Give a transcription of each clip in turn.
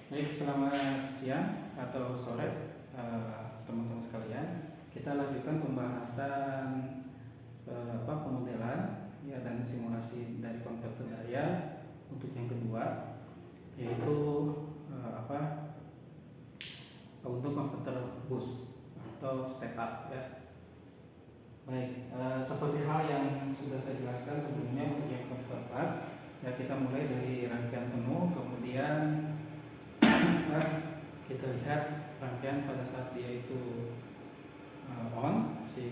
Baik, selamat siang atau sore teman-teman sekalian. Kita lanjutkan pembahasan pemodelan ya dan simulasi dari konverter daya untuk yang kedua, yaitu untuk konverter bus atau step up ya. Baik, seperti hal yang sudah saya jelaskan sebelumnya untuk yang konverter ya, kita mulai dari rangkaian penuh, kemudian kita lihat rangkaian pada saat dia itu on si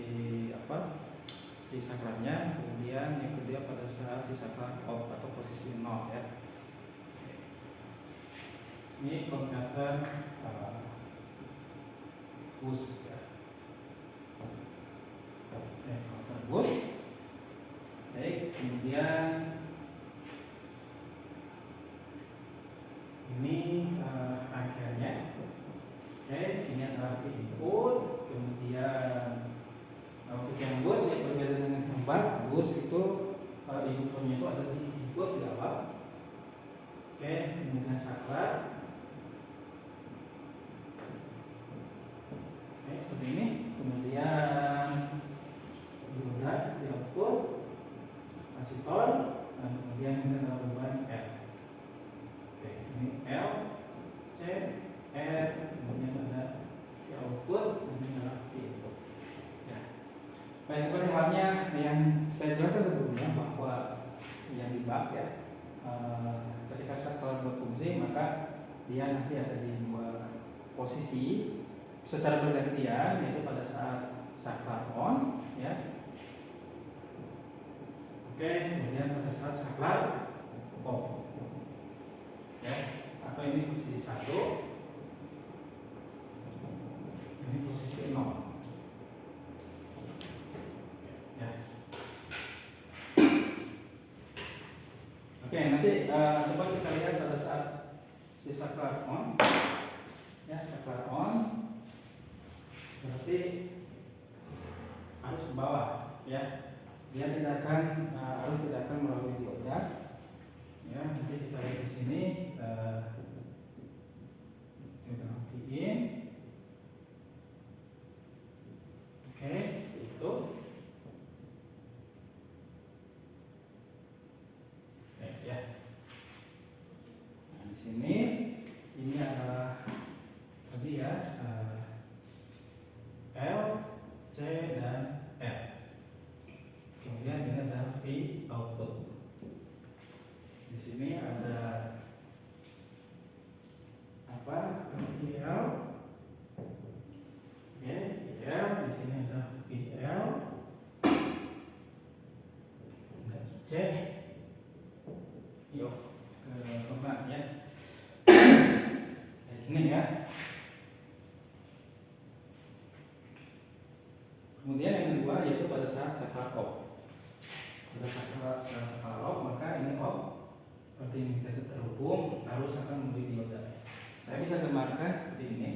saklarnya, kemudian yang kedua pada saat si saklar off atau posisi 0 ya. Ini konverter bus ya. Konverter bus. Baik, kemudian ini rangkaiannya. Oke, ini adalah input, kemudian untuk yang bus ya berbeda dengan yang bus itu inputnya itu ada di input di awal. Oke, kemudian saklar. Oke, seperti ini. Kemudian dioda di output, kapasitor, dan kemudian ini adalah beban L. Oke, ini L, C, R, kemudian ada di output, dan ini adalah di input. Ya. Baik, seperti halnya yang saya jelaskan sebelumnya bahwa yang di bak ya, ketika saklar berfungsi maka dia nanti ada di dua posisi secara bergantian, yaitu pada saat saklar on ya. Oke, kemudian pada saat saklar off ya, atau ini posisi 1, ini posisi 0 ya. Oke, nanti coba kita lihat pada saat si saklar on ya, saklar on berarti arus ke bawah ya, dia tidak akan arus tidak akan melalui dioda ya. Nanti kita lihat di sini kita matiin. Oke, seperti itu. Ya. Nah, di sini ini adalah tadi ya L, C dan L. Kemudian ini adalah V output. Di sini ada VL. Oke, VL. Di sini ada VL. Ada IC. Yuk ke kembang ya. Ini ya. Kemudian yang kedua yaitu pada saat saklar off. Pada saat saklar off maka ini off. Seperti ini tidak terhubung, arus akan melalui dioda. Saya bisa gambarkan seperti ini.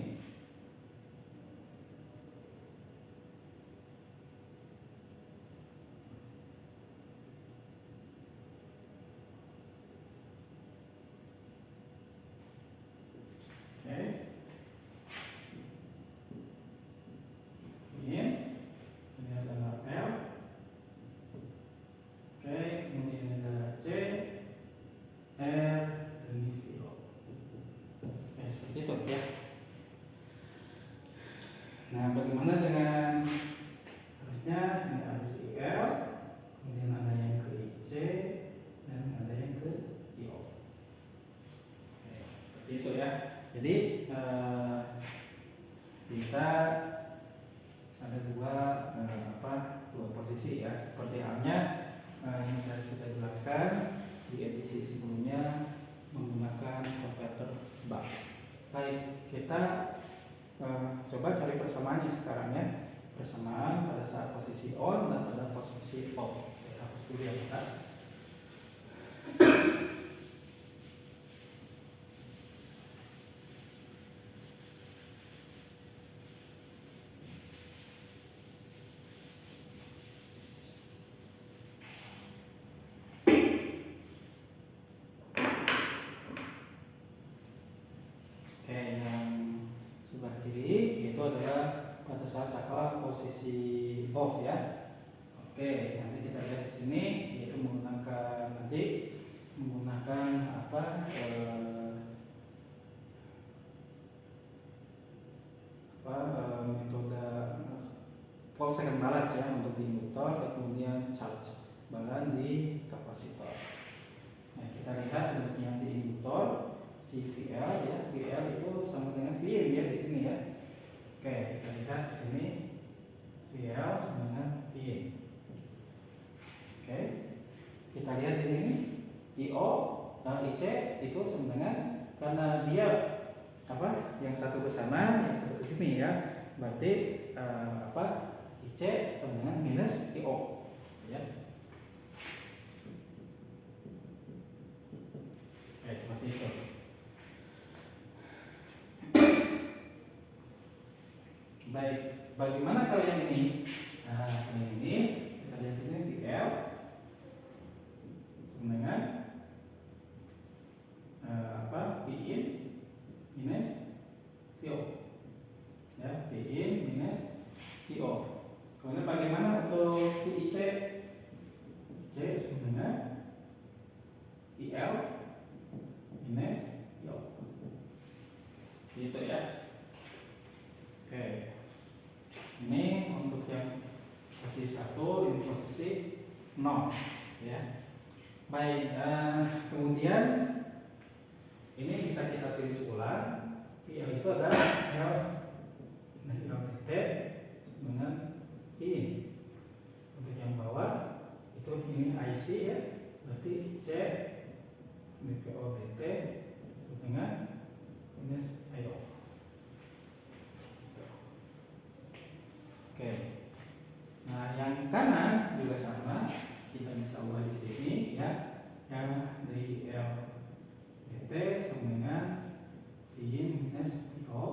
Oke. Ini adalah L. Oke, kemudian ini adalah C, R, dan ini VO. Oke, seperti itu ya. Nah, bagaimana dengan arusnya? Ini arus IL, kemudian ada yang ke IC, dan ada yang ke IO. Oke, seperti itu ya. Jadi kita ada dua posisi ya, seperti halnya yang saya sudah jelaskan di edisi sebelumnya menggunakan konverter bak. Baik, kita coba cari persamaannya sekarang ya. Persamaan pada saat posisi on dan pada posisi off. Saya hapus dulu yang atas. berusaha skala posisi off ya. Oke, nanti kita lihat di sini yaitu menggunakan metode Paul second balance ya untuk di induktor dan kemudian charge balance di kapasitor. Nah, kita lihat bentuknya di induktor si VL ya, VL itu sama dengan Vin ya di sini ya. Oke, kita lihat di sini VL sama dengan Vin. Oke, kita lihat di sini IO dan IC itu sama dengan, karena dia yang satu ke sana, yang satu ke sini ya, berarti IC sama dengan minus IO ya. Seperti itu. Baik, bagaimana kalau yang ini? Nah, yang ini kita lihat di sini VL sama dengan Vin minus VO ya, Vin minus VO. Kemudian bagaimana untuk si IC? IC sama dengan IL minus VO. Gitu ya. Oke. Ini untuk yang posisi 1, ini posisi 0 ya. Baik, kemudian ini bisa kita tulis ulang. VL itu adalah L LTT dengan Vin. Untuk yang bawah itu ini IC ya, berarti C DVODT dengan minus IO. Oke. Nah, yang kanan juga sama, kita bisa ubah di sini ya. Yang dari LDT sama dengan Vin minus IO.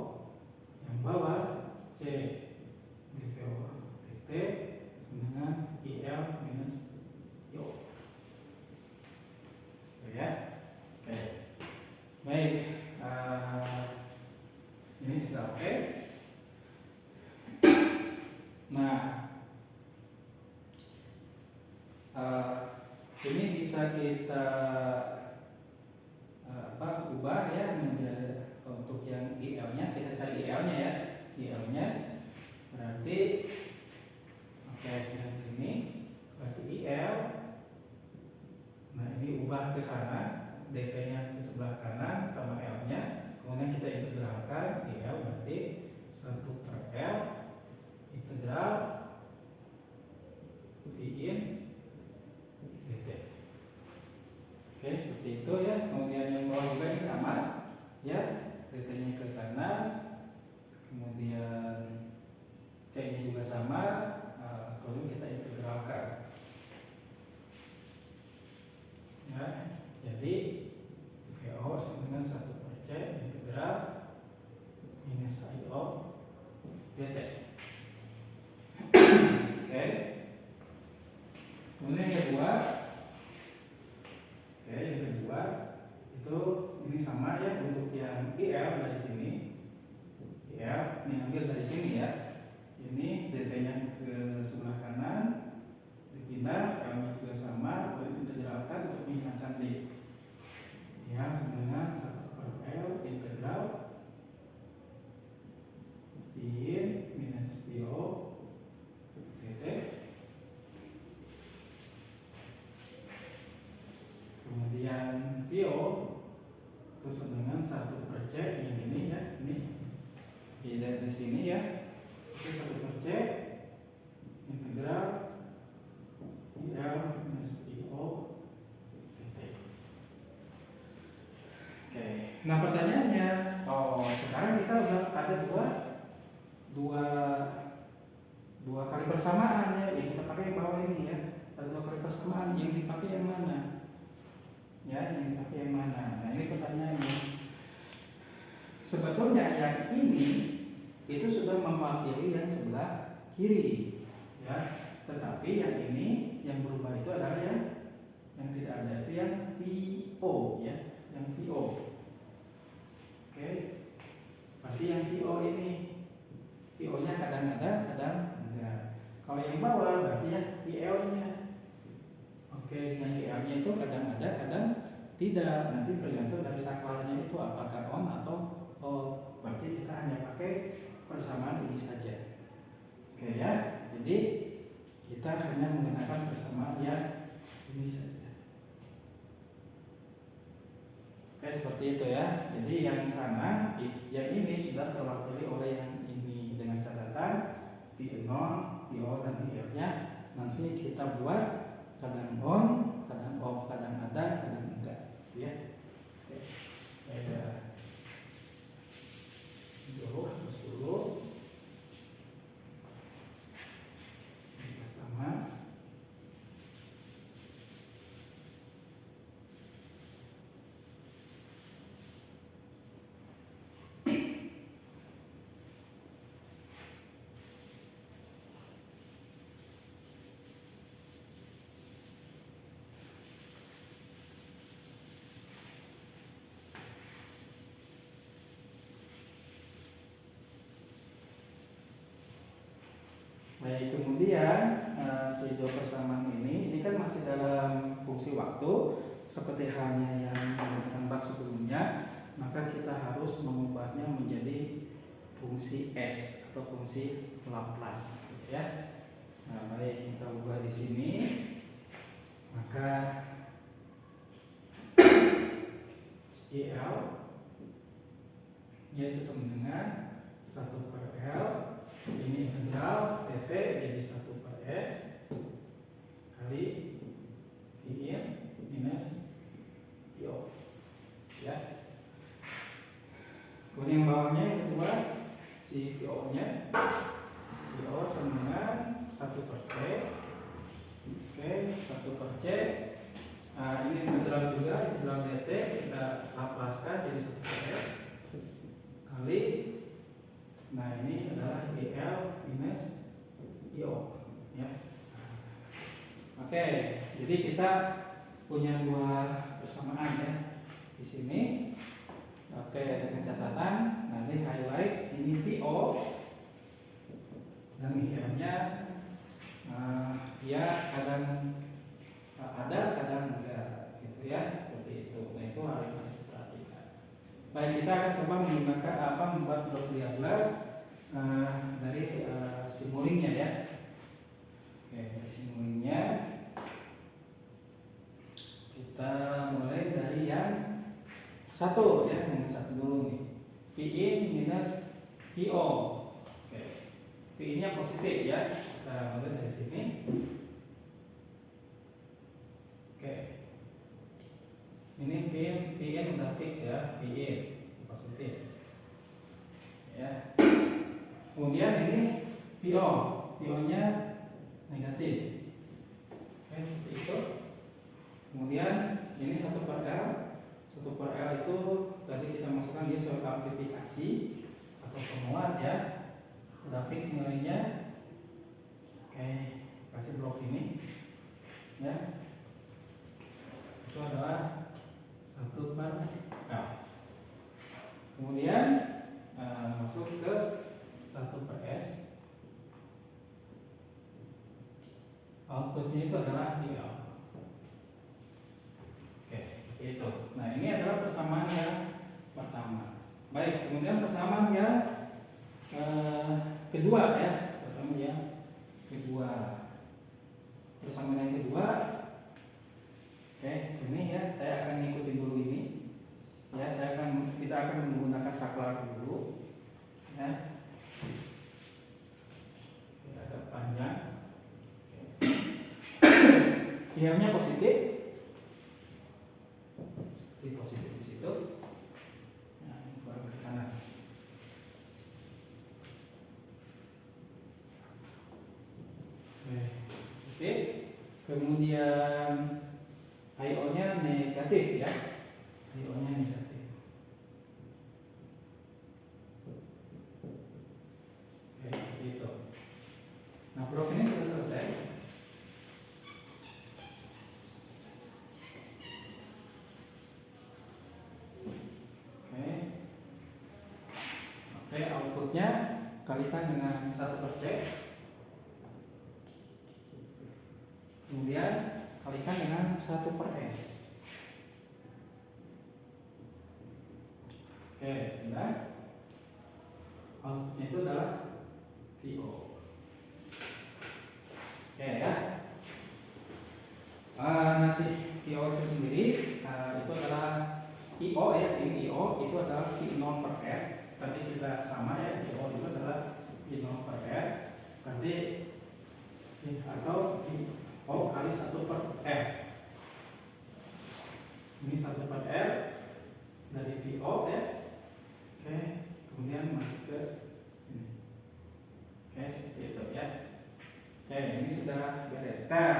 Yang bawah C DVODT sama dengan IL minus IO. Ya. Oke. Baik. Ini sudah oke. Nah, ini bisa kita ubah ya menjadi untuk yang IL-nya, kita cari IL-nya ya. IL-nya berarti di sini berarti IL. Nah, ini ubah ke sana, DT-nya ke sebelah kanan sama L-nya. Kemudian kita integralkan IL berarti 1/L integral Vin dt. Oke, seperti itu ya. Kemudian yang bawah juga ini sama ya, dt-nya ke kanan, kemudian c-nya juga sama, kemudian kita integralkan ya. Jadi VO sama dengan 1/C integral minus IO dt. Oke. Kemudian yang kedua, itu ini sama ya untuk yang IL dari sini. IL ini ambil dari sini ya. Ini dt-nya ke sebelah kanan, dipindah, L-nya juga sama, kemudian integralkan untuk menghilangkan D. Ya, sebenarnya 1/L integral Vin minus VO dt. Kemudian VO itu dengan 1/C yang ini ya, ini dari sini ya, itu 1/C integral IL minus IO dt. Oke, nah pertanyaannya, sekarang kita udah ada dua kali persamaan ya, yang kita pakai yang bawah ini ya. Ada 2 kali persamaan, yang dipakai yang mana? Ya, yang dipakai yang mana? Nah, ini pertanyaannya. Sebetulnya yang ini itu sudah mewakili yang sebelah kiri ya, tetapi yang ini yang berubah itu adalah yang tidak ada, itu yang VO ya, yang VO. Oke, berarti yang VO ini VO-nya kadang ada, kadang enggak. Kalau yang bawah berarti ya VL-nya. Oke, yang VL-nya itu kadang ada, kadang tidak. Nanti tergantung dari saklarnya itu apakah on atau off. Berarti kita hanya pakai persamaan ini saja. Oke ya. Jadi kita hanya menggunakan persamaan yang ini saja. Oke, seperti itu ya. Jadi yang sana, yang ini sudah terwakili oleh yang ini dengan catatan V0, VO dan VL-nya nanti kita buat kadang on, kadang off, kadang ada, kadang enggak, ya. Oke. Hapus dulu. Ini sama. Baik, kemudian si dua persamaan ini kan masih dalam fungsi waktu seperti halnya yang menggunakan bak sebelumnya, maka kita harus mengubahnya menjadi fungsi S atau fungsi Laplace, gitu ya. Nah, baik, kita ubah di sini, maka EL yaitu sama dengan 1/L, ini integral dt jadi 1/S kali Vin minus VO, ya. Kemudian yang bawahnya yang kedua si VO nya, VO sama dengan 1/C. Oke, 1/C. Nah, ini integral juga, integral dt kita laplacekan jadi 1/S kali, nah ini adalah EL minus IO, ya. Oke, jadi kita punya dua persamaan ya di sini. Oke, dengan catatan nanti highlight ini VO dan IL-nya ya kadang ada, kadang enggak, gitu ya, seperti itu. Nah, itu harus diperhatikan. Baik, kita akan coba menggunakan membuat blok diagram dari simulingnya ya. Oke, dari simulingnya kita mulai dari yang satu ya, yang satu dulu nih. Vin minus VO. Oke, Vin-nya positif ya. Kita mulai dari sini. Oke, ini Vin udah fix ya, Vin positif. Ya. Kemudian ini VO-nya negatif. Oke, seperti itu. Kemudian ini 1/L. 1/L itu tadi kita masukkan dia sebagai amplifikasi atau penguat ya. Udah fix nilainya. Oke, kasih blok ini. Ya. Itu adalah 1/L. Kemudian masuk ke 1/S. Outputnya itu adalah IL. Oke, itu. Nah, ini adalah persamaan yang pertama. Baik, kemudian persamaan yang kedua ya, persamaan yang kedua. Persamaan yang kedua. Oke, sini ya, saya akan ngikutin dulu ini. Ya, kita akan menggunakan saklar dulu. Ya. Ini agak panjang. IL-nya positif. Seperti positif di situ. Nah, ini baru ke kanan. Oke, positif. Kemudian IO-nya negatif ya. IO-nya negatif. Oke, gitu. Nah, blok ini sudah selesai. Oke, outputnya kalikan dengan 1/C, kemudian kalikan dengan 1/S. Oke, sudah. Outputnya itu adalah VO. Oke ya. Nah, si VO itu sendiri itu adalah IO ya, ini IO itu adalah V0/R. Tadi kita sama ya, IO itu adalah V0/R. Berarti atau VO kali 1/R. Ini 1/R dari VO ya. Oke, kemudian masuk ke ini. Oke, seperti itu ya. Oke, ini sudah beres. Nah,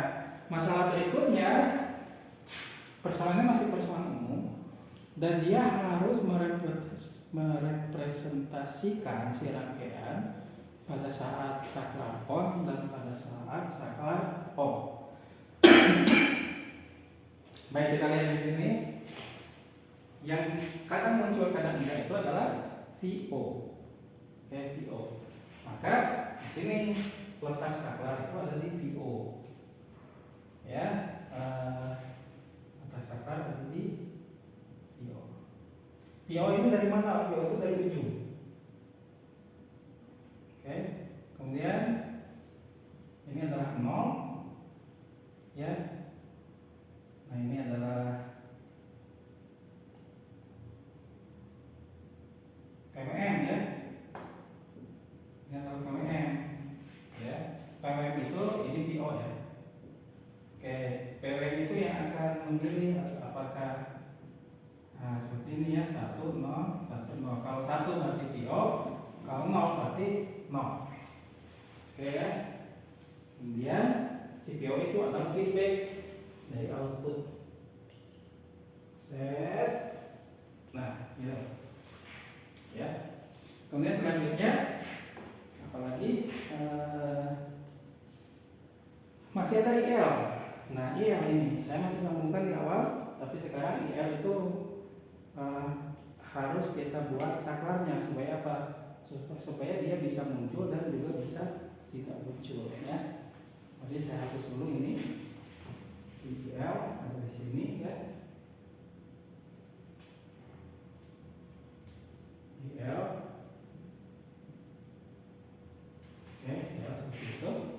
masalah berikutnya, persoalannya masih persoalan umum dan dia harus merepresentasikan si rangkaian pada saat saklar on dan pada saat saklar off. Baik, kita lihat di sini. Yang kadang muncul kadang enggak itu adalah VO. Oke, VO. Maka di sini letak saklar itu ada di VO. Ya, letak saklar ada di VO. VO ini dari mana? VO itu dari ujung. Oke, kemudian ini adalah 0. Ya. Nah, ini adalah PWM ya. Ini adalah PWM. Ya. PWM itu ini VO ya. Oke, PWM itu yang akan memilih apakah seperti ini ya, 1 0 1 0. Kalau 1 berarti VO, kalau 0 berarti 0. Oke ya. Kemudian si VO itu adalah feedback dari output. Set. Nah, gitu. Ya. Kemudian selanjutnya apalagi masih ada IL. Nah, IL ini saya masih sambungkan di awal, tapi sekarang IL itu harus kita buat saklarnya supaya apa? Supaya dia bisa muncul dan juga bisa tidak muncul ya. Jadi saya hapus dulu ini. Si IL ada di sini ya. IL. Oke, ya seperti itu.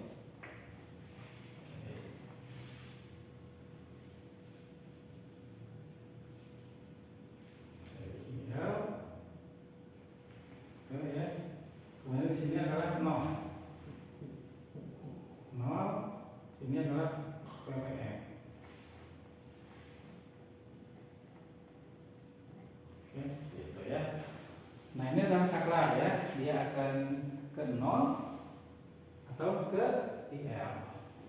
Kemudian di sini adalah 0. Ini adalah PWM. Oke, seperti itu ya. Nah, ini adalah saklar ya. Dia akan ke 0 atau ke IL.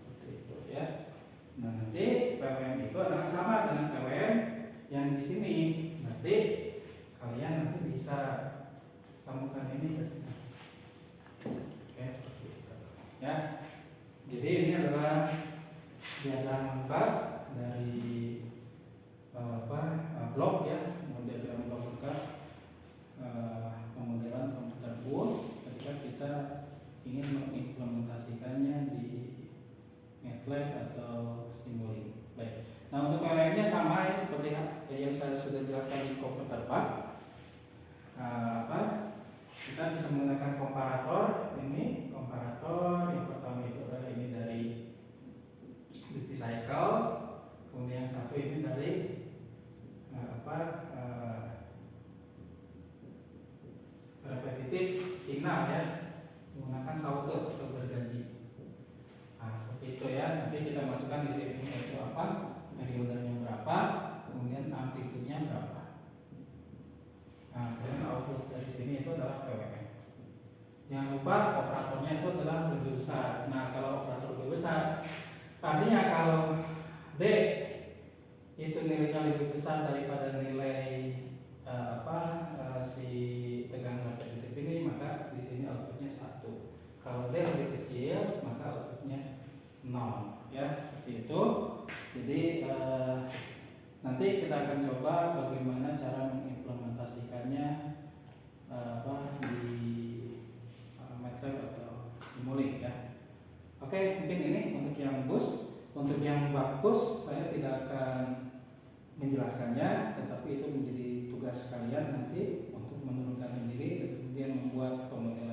Seperti itu ya. Nah, nanti PWM itu adalah sama dengan PWM yang di sini. Nanti kalian nanti bisa sambungkan ini ke sini. Oke, seperti itu. Ya. Jadi ini adalah diagram lengkap dari blok ya, model blok lengkap pemodelan komputer bus ketika kita ingin mengimplementasikannya di MATLAB atau Simulink. Baik. Nah, untuk PWM-nya sama ya seperti yang saya sudah jelaskan di komputer Pak. Kita bisa menggunakan komparator. Ini komparator yang pertama itu adalah ini dari duty cycle, kemudian yang satu ini dari repetitif signal ya, menggunakan sawtooth atau gergaji. Nah, seperti itu ya. Nanti kita masukkan di sini itu apa, periodenya berapa, kemudian amplitudenya berapa. Nah, kemudian output dari sini itu adalah PWM. Jangan lupa operatornya itu adalah lebih besar. Nah, kalau operator lebih besar, artinya kalau D itu nilainya lebih besar daripada nilai si tegangan repetitif ini, maka di sini outputnya 1. Kalau D lebih kecil, maka outputnya 0. Ya, seperti itu. Jadi nanti kita akan coba bagaimana cara mengimplementasikannya di hapus, saya tidak akan menjelaskannya, tetapi itu menjadi tugas kalian nanti untuk menurunkan sendiri dan kemudian membuat pemodelan